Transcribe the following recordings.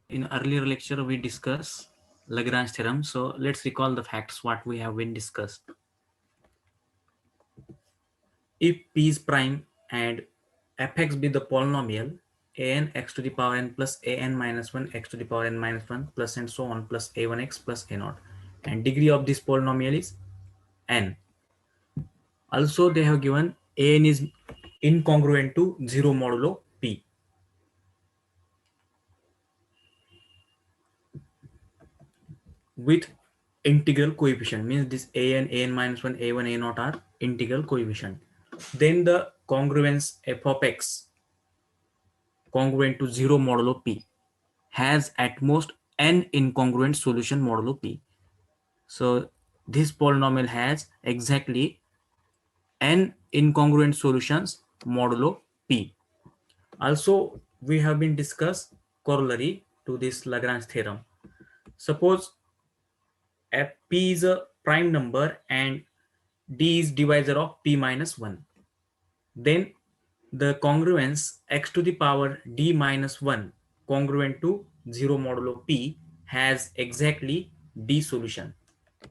In earlier lecture, we discussed Lagrange theorem. So let's recall the facts what we have been discussed. If p is prime and fx be the polynomial an x to the power n plus an minus 1 x to the power n minus 1 plus and so on plus a1x plus a0, and degree of this polynomial is n. Also, they have given an is incongruent to 0 modulo p. With integral coefficient, means this an minus 1 a1 a0 are integral coefficient. Then the congruence f of x congruent to 0 modulo p has at most n incongruent solution modulo p. So this polynomial has exactly n incongruent solutions modulo p. Also, we have been discussed corollary to this Lagrange theorem. Suppose f p is a prime number and d is divisor of p minus 1. Then the congruence x to the power d minus 1 congruent to 0 modulo p has exactly d solution.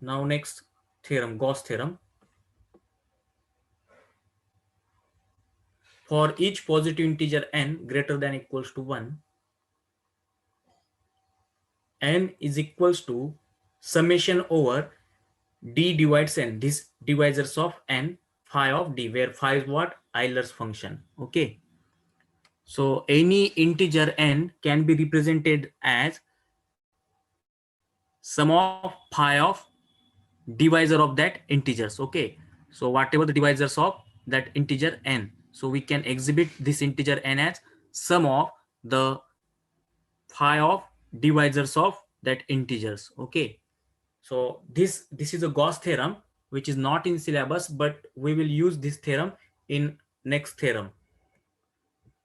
Now next theorem, Gauss theorem. For each positive integer n greater than equals to 1, n is equals to summation over d divides n, this divisors of n, phi of d, where phi is what? Euler's function. Okay. So any integer n can be represented as sum of phi of divisor of that integers. Okay. So whatever the divisors of that integer n. So we can exhibit this integer n as sum of the phi of divisors of that integers. Okay. So this is a Gauss theorem which is not in syllabus, but we will use this theorem in next theorem.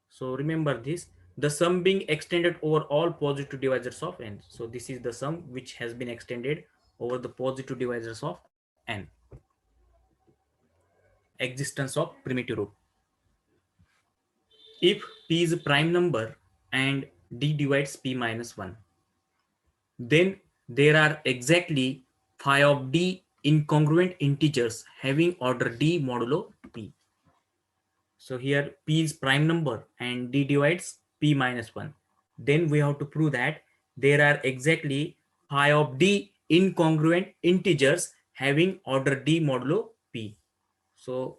So remember this, the sum being extended over all positive divisors of n. So this is the sum which has been extended over the positive divisors of n. Existence of primitive root. If p is a prime number and d divides p minus 1, then there are exactly phi of d incongruent integers having order d modulo p. So here p is prime number and d divides p minus 1. Then we have to prove that there are exactly phi of d incongruent integers having order d modulo p. So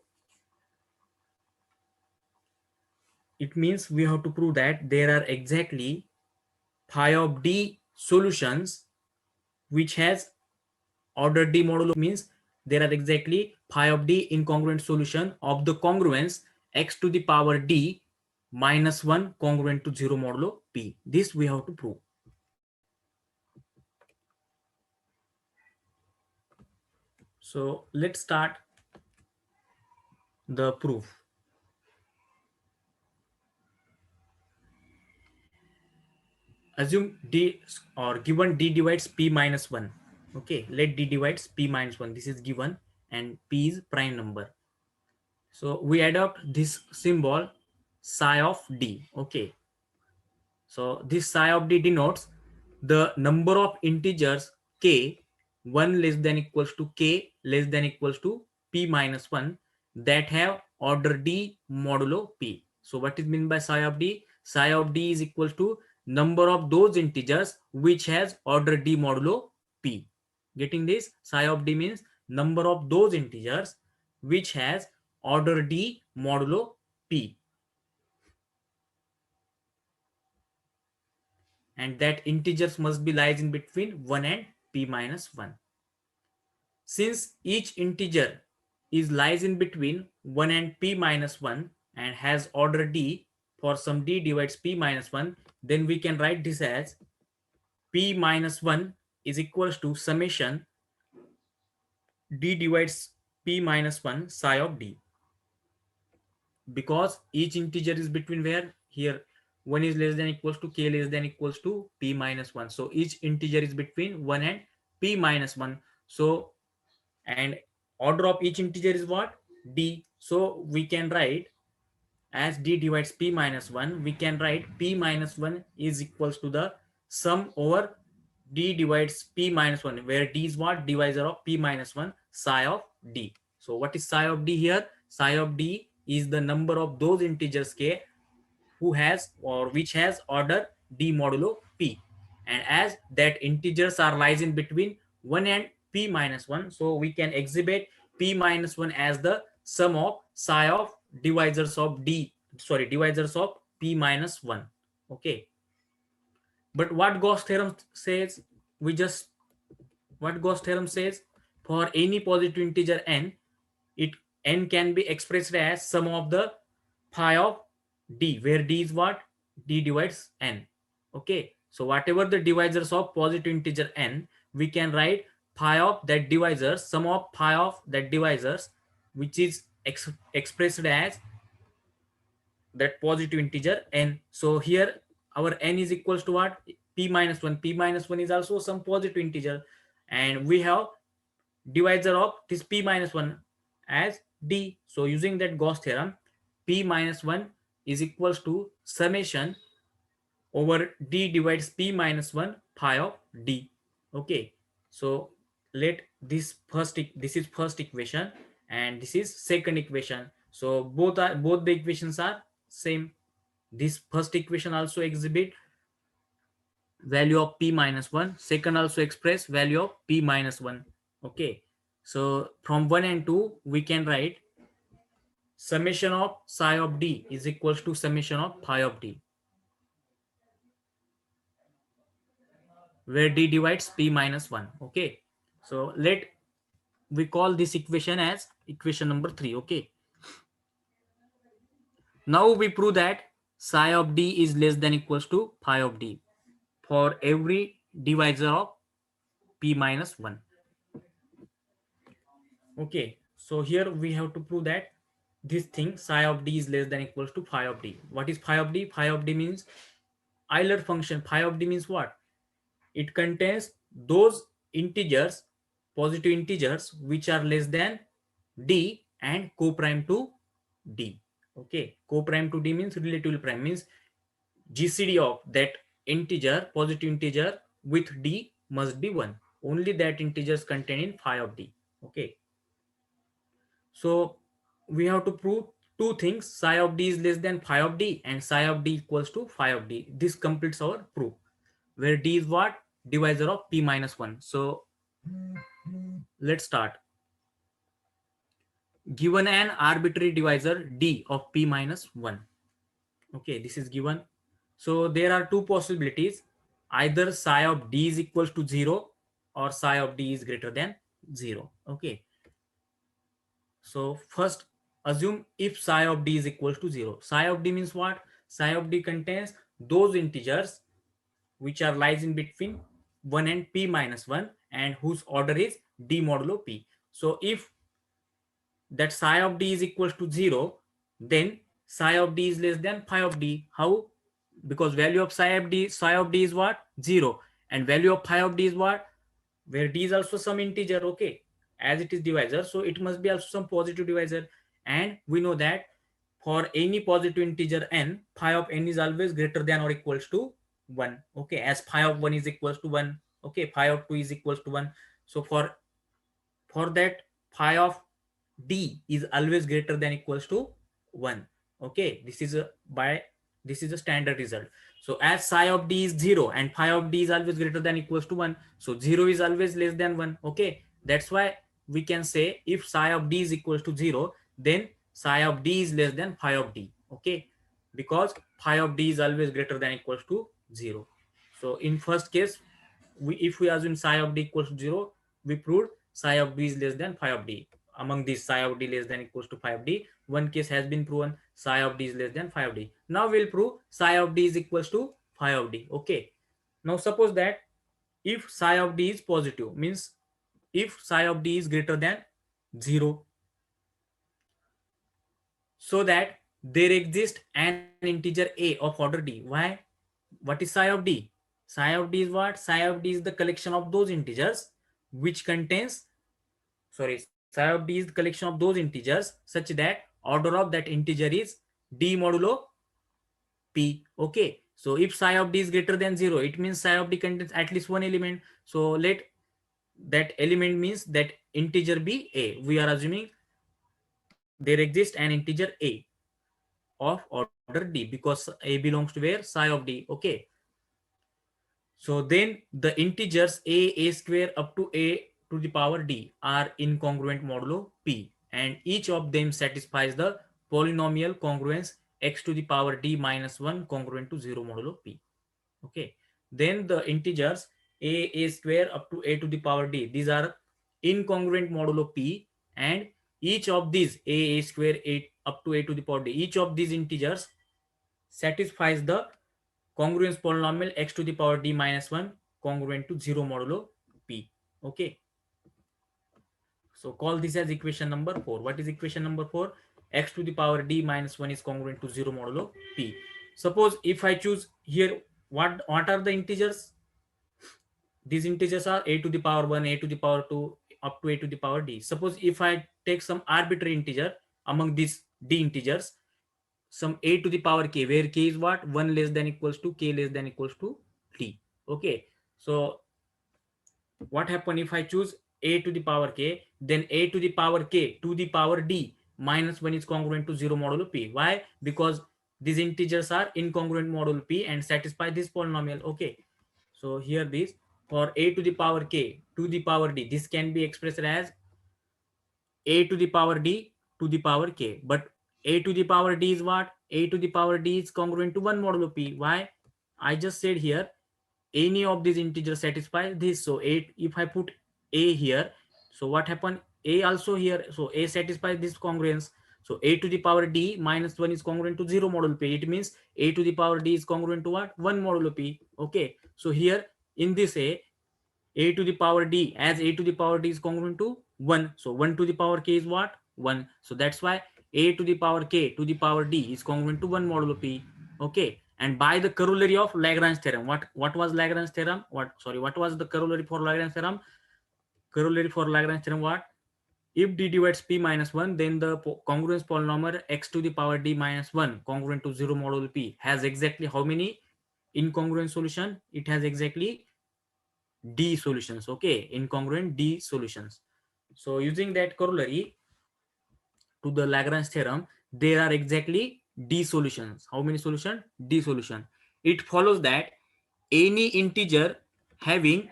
it means we have to prove that there are exactly phi of d solutions which has order d modulo, means there are exactly phi of d incongruent solution of the congruence x to the power d minus 1 congruent to 0 modulo p. This we have to prove. So let's start the proof. Assume d or given d divides p minus 1. Okay, let d divides p minus 1. This is given and p is prime number. So we adopt this symbol psi of d. Okay, so this psi of d denotes the number of integers k 1 less than equals to k less than equals to p minus 1 that have order d modulo p. So what is meant by psi of d? Psi of d is equals to number of those integers which has order d modulo p. Getting this? Psi of d means number of those integers which has order d modulo p, and that integers must be lies in between 1 and p minus 1. Since each integer is lies in between 1 and p minus 1 and has order d for some d divides p minus 1, then we can write this as p minus 1 is equals to summation d divides p minus 1 psi of d, because each integer is between where here 1 is less than equals to k less than equals to p minus 1. So each integer is between 1 and p minus 1. So and order of each integer is what? D. So we can write as d divides p minus 1, we can write p minus 1 is equals to the sum over d divides p minus 1, where d is what? Divisor of p minus 1, psi of d. So what is psi of d here? Psi of d is the number of those integers k who has or which has order d modulo p, and as that integers are lies in between 1 and p minus 1, so we can exhibit p minus 1 as the sum of psi of divisors of divisors of p minus 1. Okay, but what Gauss theorem says, we just what Gauss theorem says, for any positive integer n, it n can be expressed as sum of the phi of d, where d is what? D divides n. Okay, so whatever the divisors of positive integer n, we can write phi of that divisor, sum of phi of that divisors, which is expressed as that positive integer n. So here our n is equals to what? P minus 1. P minus 1 is also some positive integer, and we have divisor of this p minus 1 as d. So using that Gauss theorem, p minus 1 is equals to summation over d divides p minus 1 pi of d. Okay, so let this is first equation and this is second equation. So both the equations are same. This first equation also exhibit value of p minus 1, second also express value of p minus 1. Okay, so from 1 and 2 we can write summation of psi of d is equals to summation of phi of d, where d divides p minus 1. Okay, so let we call this equation as equation number 3. Okay, now we prove that psi of d is less than equals to phi of d for every divisor of p minus 1. Okay, so here we have to prove that this thing psi of d is less than equals to phi of d. What is phi of d? Phi of d means Euler function. Phi of d means what? It contains those integers, positive integers, which are less than d and co-prime to d. Okay, co-prime to d means relatively prime, means GCD of that integer, positive integer with d must be 1. Only that integers contained in phi of d. Okay, so we have to prove two things: psi of d is less than phi of d and psi of d equals to phi of d. This completes our proof, where d is what? Divisor of p minus 1. So let's start. Given an arbitrary divisor d of p minus 1. Okay, this is given. So there are two possibilities: either psi of d is equals to 0 or psi of d is greater than 0. Okay, so first assume if psi of d is equals to 0. Psi of d means what? Psi of d contains those integers which are lies in between 1 and p minus 1 and whose order is d modulo p. So if that psi of d is equals to 0, then psi of d is less than phi of d. How? Because value of psi of d is what? 0, and value of phi of d is what? Where d is also some integer. Okay, as it is divisor, so it must be also some positive divisor, and we know that for any positive integer n, phi of n is always greater than or equals to 1. Okay, as phi of 1 is equals to 1. Okay, phi of 2 is equals to 1. So for that, phi of d is always greater than equals to 1. Okay, this is a standard result. So as psi of d is 0 and phi of d is always greater than equals to 1, so 0 is always less than 1. Okay, that's why we can say if psi of d is equals to 0, then psi of d is less than phi of d. Okay, because phi of d is always greater than equals to 0. So in first case, if we assume psi of d equals to 0, we proved psi of d is less than phi of d. Among these, psi of d less than equals to phi of d, one case has been proven: psi of d is less than phi of d. Now we'll prove psi of d is equals to phi of d. Okay, now suppose that if psi of d is positive, means if psi of d is greater than 0, so that there exists an integer a of order d. Why? What is psi of d? Psi of d is what? Psi of d is the collection of those integers which contains, psi of d is the collection of those integers such that order of that integer is d modulo p. Okay, So if psi of d is greater than 0, it means psi of d contains at least one element. So let that element means that integer be a. We are assuming there exists an integer a of order d, because a belongs to where? Psi of d. Okay. So then the integers a square up to a to the power d are incongruent modulo p, and each of them satisfies the polynomial congruence x to the power d minus 1 congruent to 0 modulo p. Okay. Then the integers a square up to a to the power d, these are incongruent modulo p, and each of these a square a up to a to the power d, each of these integers satisfies the congruence polynomial x to the power d minus 1 congruent to 0 modulo p. Okay. So call this as equation number 4. What is equation number 4? X to the power d minus 1 is congruent to 0 modulo p. Suppose if I choose here, what are the integers? These integers are a to the power 1, a to the power 2, up to a to the power d. Suppose if I take some arbitrary integer among these d integers, some a to the power k, where k is what? 1 less than equals to k less than equals to d. Okay. So what happen if I choose a to the power k, then a to the power k to the power d minus 1 is congruent to 0 modulo p. Why? Because these integers are incongruent modulo p and satisfy this polynomial. Okay. So here this, for a to the power k to the power d, this can be expressed as a to the power d to the power k. But a to the power d is what? A to the power d is congruent to 1 modulo p. Why? I just said here any of these integers satisfy this. So if I put a here, so what happened? A also here. So a satisfies this congruence. So a to the power d minus 1 is congruent to 0 modulo p. It means a to the power d is congruent to what? 1 modulo p. Okay. So here in this a to the power d, as a to the power d is congruent to 1. So 1 to the power k is what? 1. So that's why a to the power k to the power d is congruent to 1 modulo p. Okay. And by the corollary of Lagrange theorem, what was Lagrange theorem? What was the corollary for Lagrange theorem? Corollary for Lagrange theorem, what? If d divides p minus 1, then the congruence polynomial x to the power d minus 1 congruent to 0 modulo p has exactly how many incongruent solution? It has exactly d solutions. Okay, incongruent d solutions. So using that corollary to the Lagrange theorem, there are exactly d solutions. How many solution? D solution. It follows that any integer having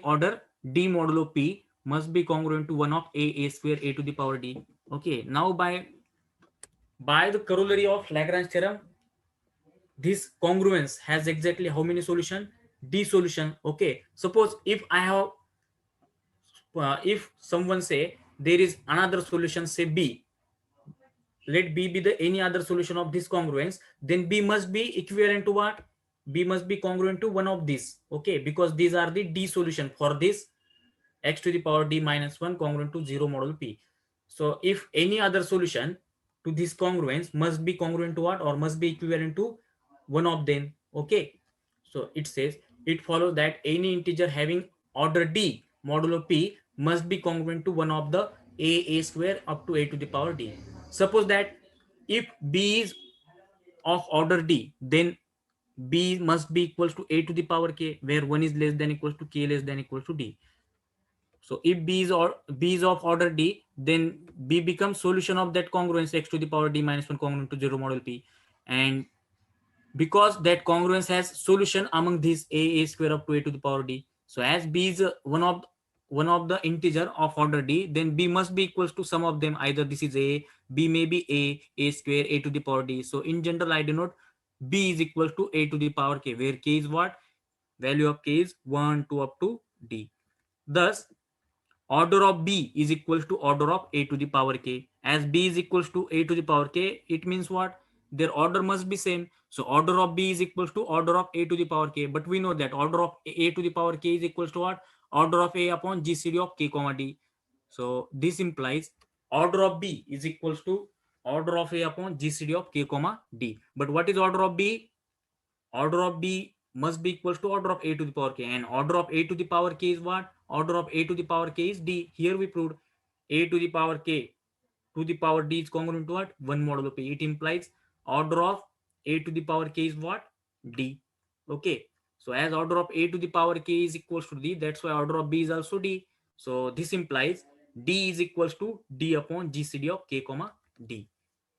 order d modulo p must be congruent to 1 of a square a to the power d. Okay, now by the corollary of Lagrange theorem, this congruence has exactly how many solution? D solution. Okay, suppose if someone say there is another solution, say b, let b be the any other solution of this congruence, then b must be equivalent to what? B must be congruent to one of these. Okay, because these are the d solution for this x to the power d minus 1 congruent to 0 modulo p. So if any other solution to this congruence must be congruent to what, or must be equivalent to one of them. Okay. So it says it follows that any integer having order d modulo p must be congruent to one of the a square up to a to the power d. Suppose that if b is of order d, then b must be equals to a to the power k, where 1 is less than equals to k less than equals to d. So if b is of order d, then b becomes solution of that congruence x to the power d minus 1 congruent to 0 model p. And because that congruence has solution among these a square up to a to the power d, so as b is one of the integer of order d, then b must be equals to some of them. Either this is a, b may be a square a to the power d. So in general I denote b is equal to a to the power k, where k is what? Value of k is 1 2 up to d. Thus order of b is equals to order of a to the power k. As b is equals to a to the power k, it means what? Their order must be same. So order of b is equals to order of a to the power k. But we know that order of a to the power k is equals to what? Order of a upon gcd of k comma d. So this implies order of b is equals to order of a upon gcd of k comma d. But what is order of b? Order of b must be equals to order of a to the power k, and order of a to the power k is what? Order of a to the power k is d. Here we proved a to the power k to the power d is congruent to what? 1 modulo p. It implies order of a to the power k is what? D. Okay. So as order of a to the power k is equals to d, that's why order of b is also d. So this implies d is equals to d upon gcd of k comma d.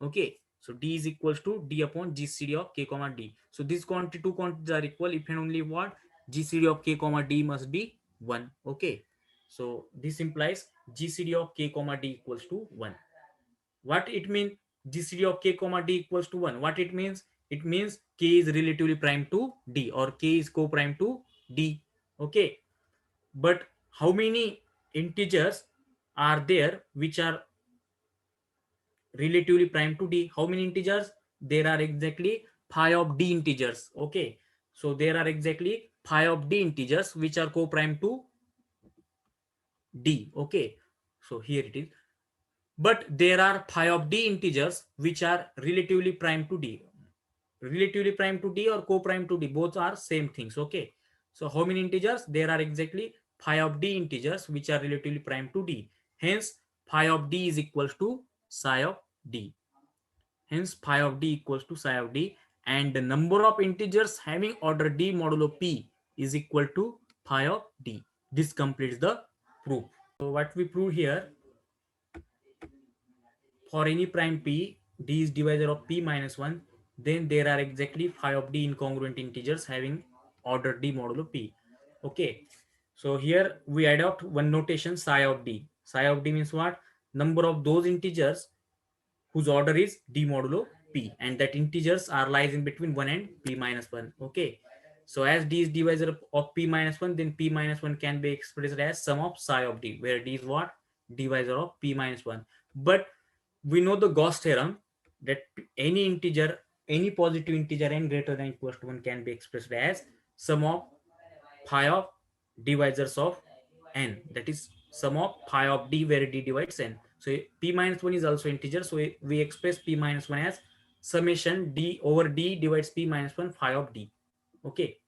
Okay. So d is equals to d upon gcd of k comma d. So these two quantities are equal if and only what? Gcd of k comma d must be 1. Okay. So this implies gcd of k comma d equals to 1. What it means? GCD of k comma d equals to 1. What it means? It means k is relatively prime to d, or k is co-prime to d. Okay. But how many integers are there which are relatively prime to d? How many integers? There are exactly pi of d integers. Okay. So there are exactly pi of d integers which are co-prime to d. Okay. So here it is. But there are pi of d integers which are relatively prime to d. Relatively prime to d or co-prime to d, both are same things. Okay. So how many integers? There are exactly pi of d integers which are relatively prime to d. Hence pi of d is equals to psi of d. Hence pi of d equals to psi of d, and the number of integers having order d modulo p is equal to pi of d. This completes the proof. So what we prove here, for any prime p, d is divisor of p minus 1, then there are exactly 5 of d incongruent integers having order d modulo p. Okay. So here we adopt one notation, psi of d. Psi of d means what? Number of those integers whose order is d modulo p, and that integers are lies in between 1 and p minus 1. Okay. So as d is divisor of p minus 1, then p minus 1 can be expressed as sum of psi of d, where d is what? Divisor of p minus 1. But we know the Gauss theorem that any integer, any positive integer n greater than equals to 1 can be expressed as sum of pi of divisors of n, that is sum of pi of d where d divides n. So p minus 1 is also integer, so we express p minus 1 as summation d over d divides p minus 1 phi of d. Okay.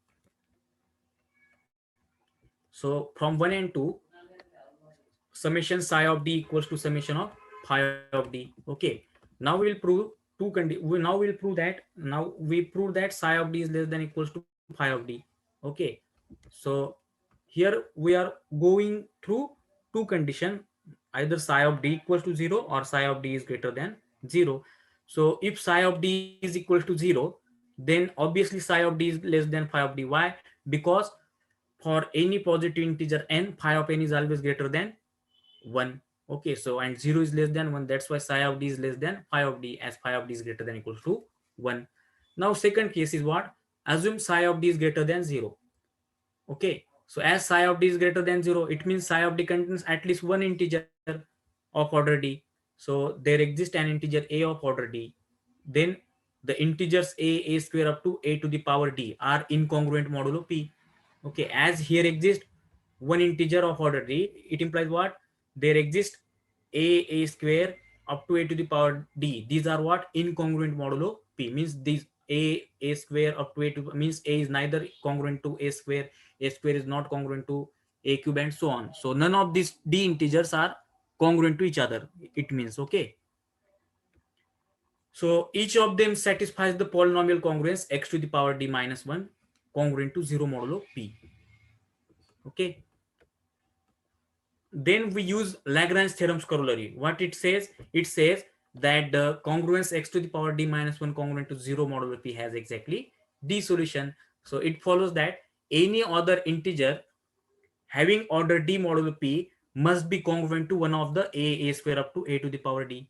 So from 1 and 2, summation psi of d equals to summation of phi of d. Okay. Now we will prove now we'll prove that, now we prove that psi of d is less than equals to phi of d. Okay. So here we are going through two condition, either psi of d equals to 0 or psi of d is greater than 0. So if psi of d is equal to 0, then obviously psi of d is less than phi of d. Why? Because for any positive integer n, phi of n is always greater than 1. Okay. So and 0 is less than 1, that's why psi of d is less than phi of d, as phi of d is greater than equals to 1. Now second case is what? Assume psi of d is greater than 0. Okay. So as psi of d is greater than 0, it means psi of d contains at least one integer of order d. So there exists an integer a of order d. Then the integers a square up to a to the power d are incongruent modulo p. Okay. As here exists one integer of order d, it implies what? There exists a square up to a to the power d. These are what? Incongruent modulo p. Means these a square up to a to, means a is neither congruent to a square is not congruent to a cube, and so on. So none of these d integers are congruent to each other, it means. Okay. So each of them satisfies the polynomial congruence x to the power d minus 1 congruent to 0 modulo p. Okay. Then we use Lagrange theorem's corollary. What it says? It says that the congruence x to the power d minus 1 congruent to 0 modulo p has exactly d solution. So it follows that any other integer having order d modulo p must be congruent to one of the a square up to a to the power d.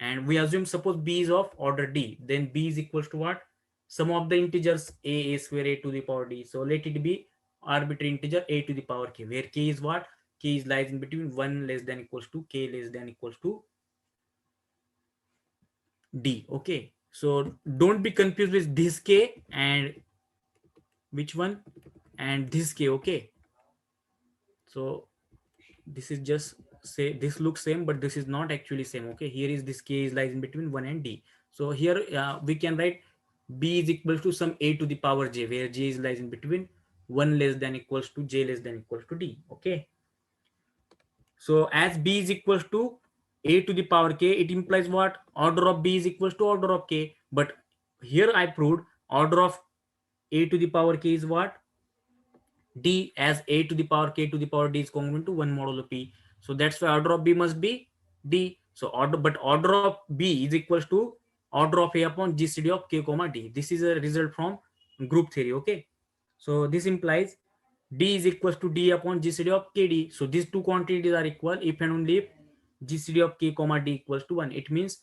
And we assume, suppose b is of order d, then b is equals to what? Sum of the integers a square a to the power d. So let it be arbitrary integer a to the power k, where k is what? K is lies in between 1 less than equals to k less than equals to d. Okay. So don't be confused with this k and which one and this k. Okay. So this is just, say this looks same, but this is not actually same. Okay. Here is this k is lies in between 1 and d. So here we can write b is equal to some a to the power j, where j is lies in between 1 less than equals to j less than equals to d. Okay. So as b is equals to a to the power k, it implies what? Order of b is equals to order of k. But here I proved order of a to the power k is what? D, as a to the power k to the power d is congruent to 1 modulo p. So that's why order of b must be d. So order of b is equals to order of a upon gcd of k comma d. This is a result from group theory. Okay, so this implies d is equals to d upon gcd of kd. So these two quantities are equal if and only if gcd of k comma d equals to 1. It means,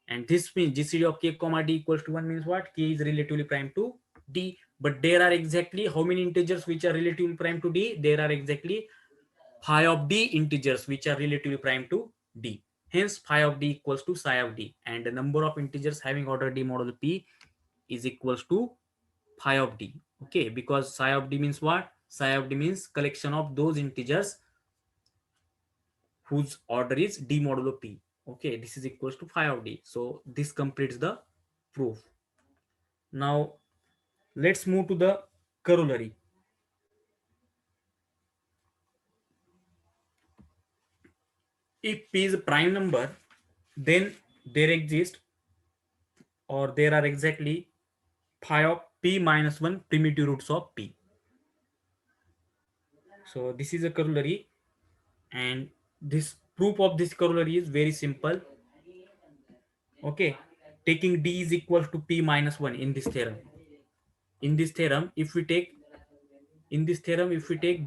and this means gcd of k comma d equals to 1 means what? K is relatively prime to d. But there are exactly how many integers which are relatively prime to d? There are exactly phi of d integers which are relatively prime to d. Hence phi of d equals to psi of d, and the number of integers having order d modulo p is equals to phi of d. Okay, because psi of d means what? Psi of d means collection of those integers whose order is d modulo p. Okay, this is equals to phi of d. So this completes the proof. Now let's move to the corollary. If p is a prime number, then there exist, or there are exactly phi of p minus 1 primitive roots of p. So this is a corollary, and this proof of this corollary is very simple. Okay, taking d is equal to p minus 1 in this theorem. In this theorem, if we take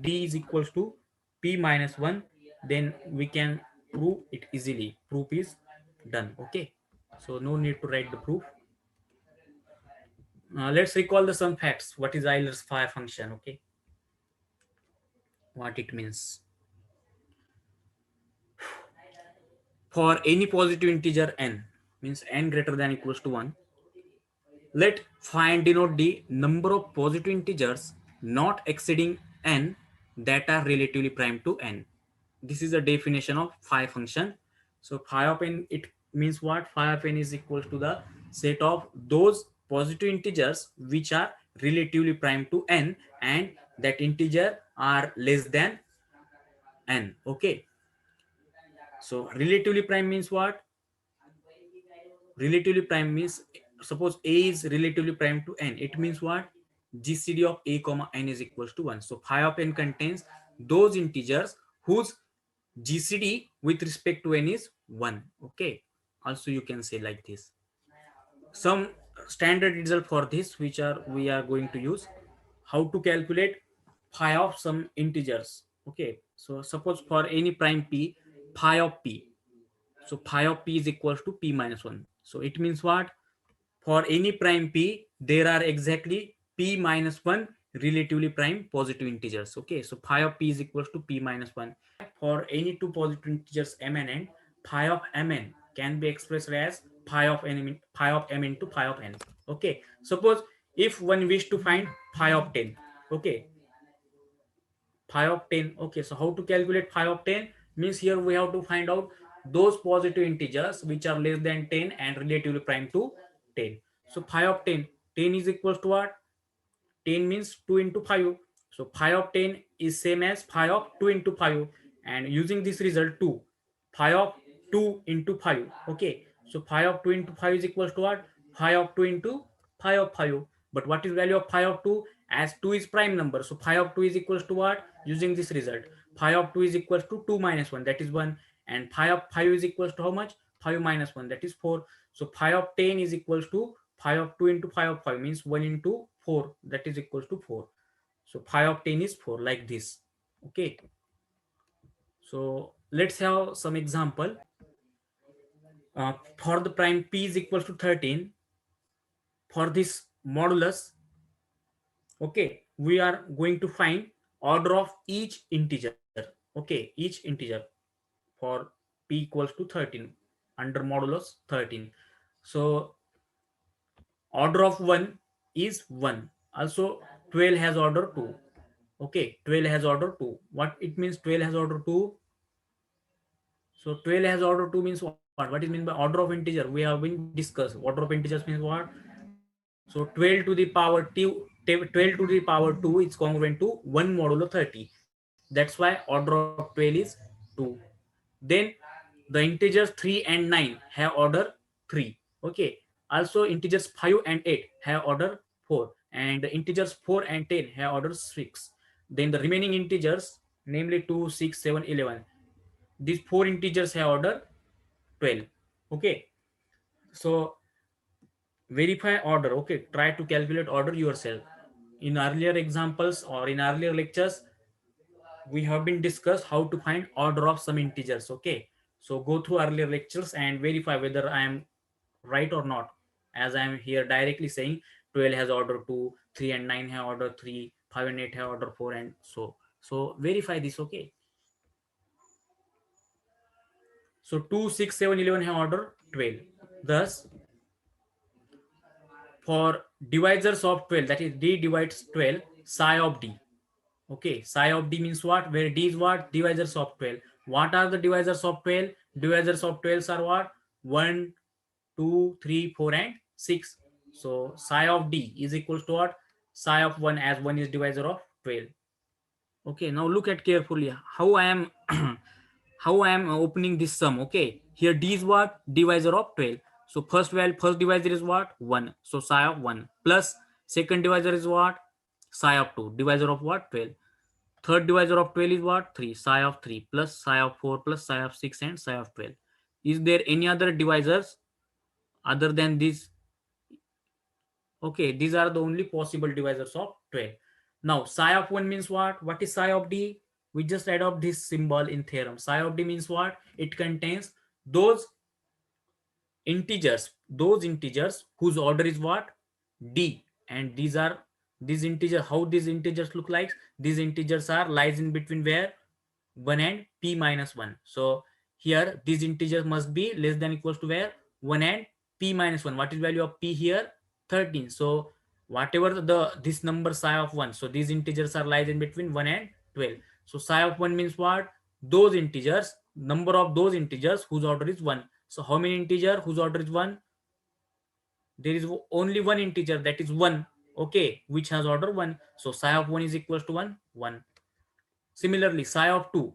d is equals to p minus 1, then we can prove it easily. Proof is done. Okay, so no need to write the proof. Let's recall the some facts. What is Euler's phi function? Okay, what it means. For any positive integer n, means n greater than equals to 1, let phi denote the number of positive integers not exceeding n that are relatively prime to n. This is the definition of phi function. So phi of n, it means what? Phi of n is equal to the set of those positive integers which are relatively prime to n, and that integer are less than n. Okay, so relatively prime means what? Relatively prime means, suppose a is relatively prime to n, it means what? GCD of a comma n is equals to 1. So phi of n contains those integers whose GCD with respect to n is 1. Okay, also you can say like this. Some standard result for this which are we are going to use. How to calculate phi of some integers? Okay, so suppose for any prime p, phi of p, so phi of p is equals to p minus 1. So it means what? For any prime p, there are exactly p minus 1 relatively prime positive integers. Okay, so phi of p is equals to p minus 1. For any two positive integers m and n, phi of mn can be expressed as phi of m into phi of n. Okay, suppose if one wish to find phi of 10. Okay, phi of 10. Okay, so how to calculate phi of 10? Means here we have to find out those positive integers which are less than 10 and relatively prime to 10. So phi of 10, 10 is equals to what? 10 means 2 into 5. So phi of 10 is same as phi of 2 into 5, and using this result 2, phi of 2 into 5. Okay, so phi of 2 into 5 is equals to what? Phi of 2 into phi of 5. But what is value of phi of 2? As 2 is prime number, so phi of 2 is equals to what? Using this result, phi of 2 is equals to 2 minus 1, that is 1, and phi of 5 is equals to how much? 5 minus 1, that is 4. So phi of 10 is equals to phi of 2 into phi of 5, means 1 into 4, that is equals to 4. So phi of 10 is 4, like this. Okay, so let's have some example. For the prime p is equals to 13, for this modulus, okay, we are going to find order of each integer. Okay, each integer for p equals to 13 under modulus 13. So order of 1 is 1. Also 12 has order 2. Okay, 12 has order 2. What it means 12 has order 2? So 12 has order 2 means what? What is mean by order of integer? We have been discussed. Order of integers means what? So 12 to the power 2, 12 to the power 2 is congruent to 1 modulo 30. That's why order of 12 is 2. Then The integers 3 and 9 have order 3. Okay. Also integers 5 and 8 have order 4, and the integers 4 and 10 have order 6. Then the remaining integers, namely 2, 6, 7, 11, these four integers have order 12. Okay. So verify order. Okay, try to calculate order yourself. In earlier examples or in earlier lectures, we have been discussed how to find order of some integers. Okay, so go through earlier lectures and verify whether I am right or not, as I am here directly saying 12 has order 2, 3 and 9 have order 3, 5 and 8 have order 4, and so verify this. Okay, so 2, 6, 7, 11 have order 12. Thus for divisors of 12, that is d divides 12, psi of d. Okay, psi of d means what? Where d is what? Divisors of 12. What are the divisors of 12? Divisors of 12 are what? 1, 2, 3, 4 and 6. So psi of d is equals to what? Psi of 1, as 1 is divisor of 12. Okay, now look at carefully how I am how I am opening this sum. Okay, here d is what? Divisor of 12. So first divisor is what? 1. So psi of 1 plus second divisor is what? Psi of 2. Divisor of what? 12. Third divisor of 12 is what? 3. Psi of 3 plus psi of 4 plus psi of 6 and psi of 12. Is there any other divisors other than this? Okay, these are the only possible divisors of 12. Now, psi of 1 means what? What is psi of d? We just adopt this symbol in theorem. Psi of d means what? It contains those integers whose order is what? D. And these integers, how these integers look like? These integers are lies in between where? 1 and p minus 1. So here these integers must be less than equals to where? 1 and p minus 1. What is value of p here? 13. So whatever this number psi of 1, so these integers are lies in between 1 and 12. So psi of 1 means what? Those integers, number of those integers whose order is 1. So how many integer whose order is 1? There is only one integer, that is 1. Okay, which has order 1. So psi of 1 is equals to 1. Similarly, psi of 2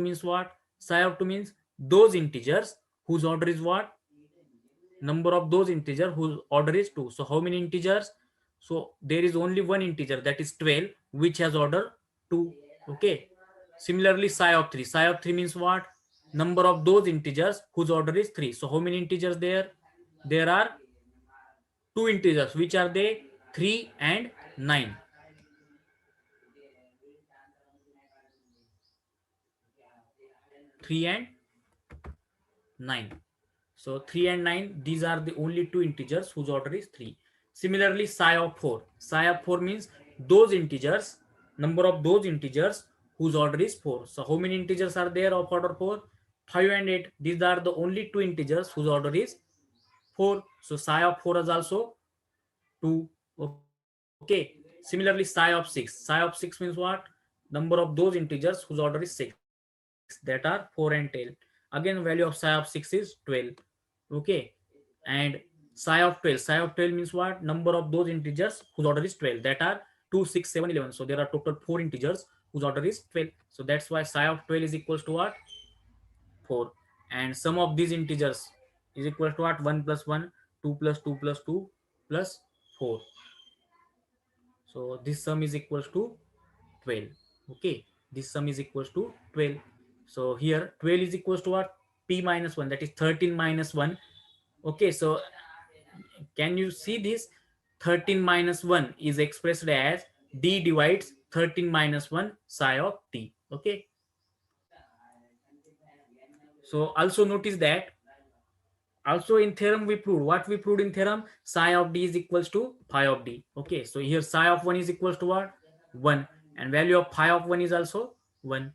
means what? Psi of 2 means those integers whose order is what? Number of those integers whose order is 2. So how many integers? So there is only one integer, that is 12, which has order 2. Okay. Similarly, psi of 3 means what? Number of those integers whose order is 3. So how many integers there? There are two integers. Which are they? 3 and 9. 3 and 9. So 3 and 9, these are the only two integers whose order is 3. Similarly, psi of 4. Psi of 4 means those integers, number of those integers whose order is 4. So how many integers are there of order 4? 5 and 8. These are the only two integers whose order is 4. So psi of 4 is also 2. Okay. Similarly, psi of 6. Psi of 6 means what? Number of those integers whose order is 6. That are 4 and 10. Again, value of psi of 6 is 12. Okay. And psi of 12. Psi of 12 means what? Number of those integers whose order is 12. That are 2, 6, 7, 11. So there are total 4 integers whose order is 12. So that's why psi of 12 is equals to what? 4. And sum of these integers is equal to what? 1 plus 1, 2 plus 2 plus 2 plus 4. So this sum is equals to 12. Okay, this sum is equals to 12. So here 12 is equals to what? P minus 1, that is 13 minus 1. Okay, so can you see this? 13 minus 1 is expressed as d divides 13 minus 1 psi of t. Okay, so also notice that also in theorem we proved what? We proved in theorem psi of d is equals to phi of d. Okay, so here psi of 1 is equals to what? 1, and value of phi of 1 is also 1.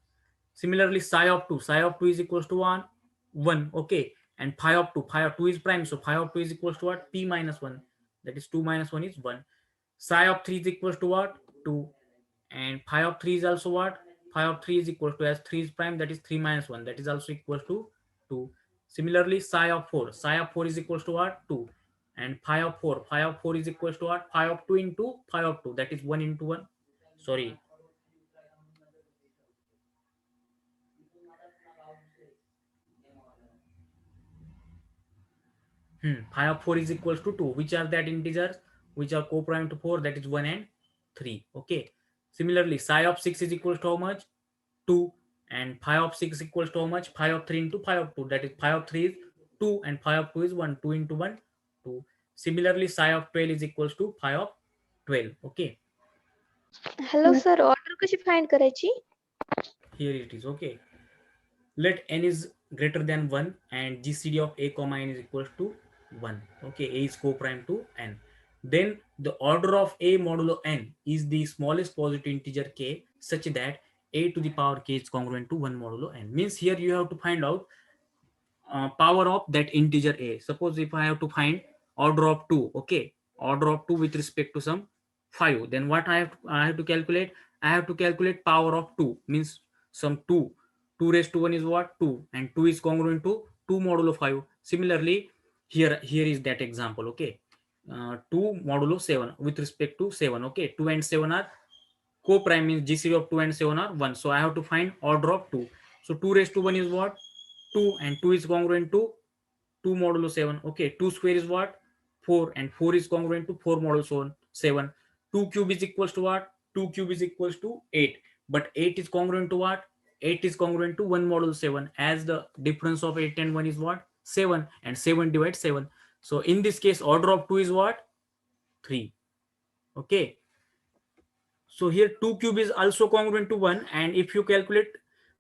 Similarly, psi of 2 is equals to 1. Okay, and phi of 2 is prime, so phi of 2 is equals to what? P minus 1, that is 2 minus 1 is 1. Psi of 3 is equals to what? 2, and phi of 3 is also what? Phi of 3 is equals to, as 3 is prime, that is 3 minus 1, that is also equals to 2. Similarly, psi of 4 is equals to what? 2, and phi of 4 is equals to what? Phi of 2 into phi of 2, that is 1 into 1. Sorry, Phi of 4 is equals to 2. Which are that integers which are co-prime to 4? That is 1 and 3. Okay. Similarly, psi of 6 is equals to how much? 2. And phi of 6 equals to how much? Phi of 3 into phi of 2. That is phi of 3 is 2 and phi of 2 is 1. 2 into 1, 2. Similarly, psi of 12 is equals to phi of 12. Okay. Hello sir, order कशी find करायची? Here it is. Okay. Let n is greater than 1 and gcd of a comma n is equals to 1. Okay, a is co-prime to n. Then the order of a modulo n is the smallest positive integer k such that a to the power k is congruent to 1 modulo n. Means here you have to find out power of that integer a. Suppose if I have to find order of 2, okay, order of 2 with respect to some 5, then what I have to calculate? I have to calculate power of 2, means some 2. 2 raised to 1 is what? 2, and 2 is congruent to 2 modulo 5. Similarly, here is that example, okay. 2 modulo 7 with respect to 7, okay. 2 and 7 are co-prime, means GCD of 2 and 7 are 1. So I have to find order of 2. So 2 raised to 1 is what? 2, and 2 is congruent to 2 modulo 7. Okay, 2 square is what? 4, and 4 is congruent to 4 modulo 7. 2 cube is equals to what? 2 cube is equals to 8. But 8 is congruent to what? 8 is congruent to 1 modulo 7, as the difference of 8 and 1 is what? 7, and 7 divides 7. So in this case, order of 2 is what? 3. Okay. So here 2 cube is also congruent to 1, and if you calculate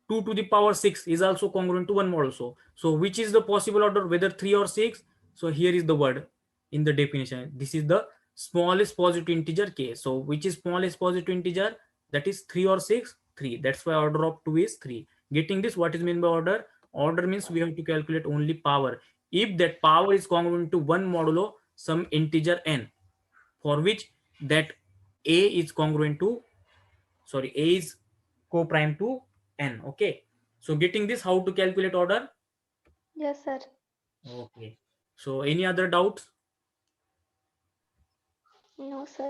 2 to the power 6 is also congruent to 1 more also. So which is the possible order, whether 3 or 6? So here is the word in the definition. This is the smallest positive integer k. So which is smallest positive integer? That is 3 or 6? 3. That's why order of 2 is 3. Getting this, what is meant by order? Order means we have to calculate only power. If that power is congruent to 1 modulo some integer n, for which that a is congruent to, sorry, a is co-prime to n. Okay, so getting this, how to calculate order? Yes sir. Okay, so any other doubts? No sir.